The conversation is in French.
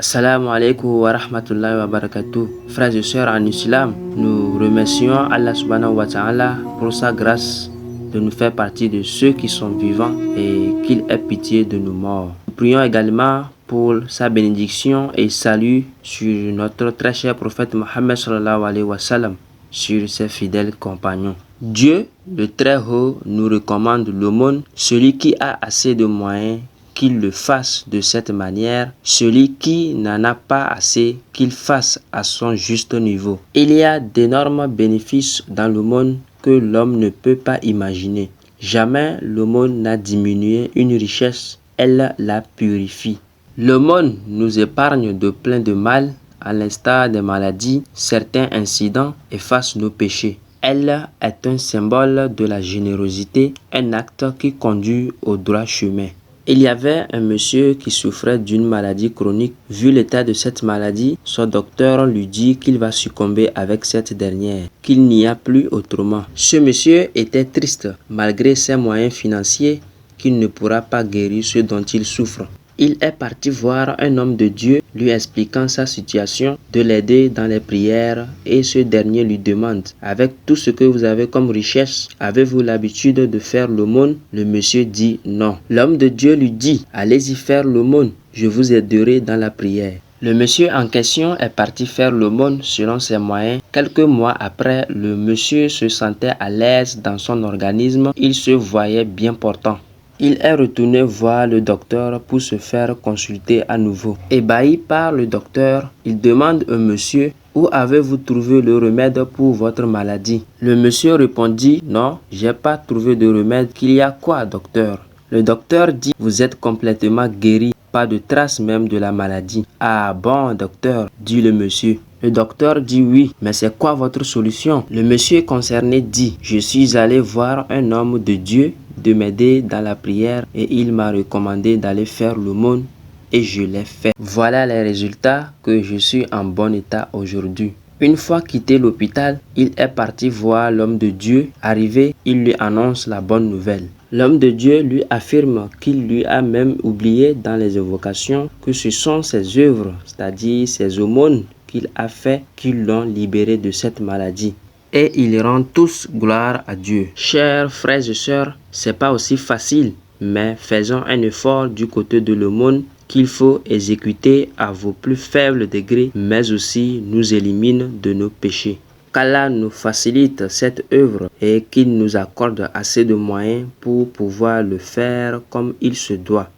Assalamu alaikum wa rahmatullahi wa barakatuh. Frères et sœurs en islam, nous remercions Allah subhanahu wa ta'ala pour sa grâce de nous faire partie de ceux qui sont vivants et qu'il ait pitié de nos morts. Nous prions également pour sa bénédiction et salut sur notre très cher prophète Mohammed sallallahu alayhi wa sallam, sur ses fidèles compagnons. Dieu, le Très-Haut, nous recommande l'aumône. Celui qui a assez de moyens, qu'il le fasse de cette manière. Celui qui n'en a pas assez, qu'il fasse à son juste niveau. Il y a d'énormes bénéfices dans l'aumône que l'homme ne peut pas imaginer. Jamais l'aumône n'a diminué une richesse, elle la purifie. L'aumône nous épargne de plein de mal, à l'instar des maladies. Certains incidents effacent nos péchés. Elle est un symbole de la générosité, un acte qui conduit au droit chemin. Il y avait un monsieur qui souffrait d'une maladie chronique. Vu l'état de cette maladie, son docteur lui dit qu'il va succomber avec cette dernière, qu'il n'y a plus autrement. Ce monsieur était triste, malgré ses moyens financiers, qu'il ne pourra pas guérir ce dont il souffre. Il est parti voir un homme de Dieu, lui expliquant sa situation, de l'aider dans les prières, et ce dernier lui demande: avec tout ce que vous avez comme richesse, avez-vous l'habitude de faire l'aumône? Le monsieur dit non. L'homme de Dieu lui dit: allez-y faire l'aumône, je vous aiderai dans la prière. Le monsieur en question est parti faire l'aumône selon ses moyens. Quelques mois après, le monsieur se sentait à l'aise dans son organisme, il se voyait bien portant. Il est retourné voir le docteur pour se faire consulter à nouveau. Ébahi par le docteur, il demande au monsieur: où avez-vous trouvé le remède pour votre maladie? Le monsieur répondit: non, j'ai pas trouvé de remède. Qu'il y a quoi, docteur? Le docteur dit: vous êtes complètement guéri, pas de trace même de la maladie. Ah bon, docteur, dit le monsieur. Le docteur dit: oui, mais c'est quoi votre solution? Le monsieur concerné dit: je suis allé voir un homme de Dieu de m'aider dans la prière et il m'a recommandé d'aller faire l'aumône et je l'ai fait. Voilà les résultats que je suis en bon état aujourd'hui. Une fois quitté l'hôpital, il est parti voir l'homme de Dieu. Arrivé, il lui annonce la bonne nouvelle. L'homme de Dieu lui affirme qu'il lui a même oublié dans les évocations que ce sont ses œuvres, c'est-à-dire ses aumônes qu'il a fait, qui l'ont libéré de cette maladie. Et ils rendent tous gloire à Dieu. Chers frères et sœurs, c'est pas aussi facile, mais faisons un effort du côté de l'aumône qu'il faut exécuter à vos plus faibles degrés, mais aussi nous élimine de nos péchés. Qu'Allah nous facilite cette œuvre et qu'il nous accorde assez de moyens pour pouvoir le faire comme il se doit.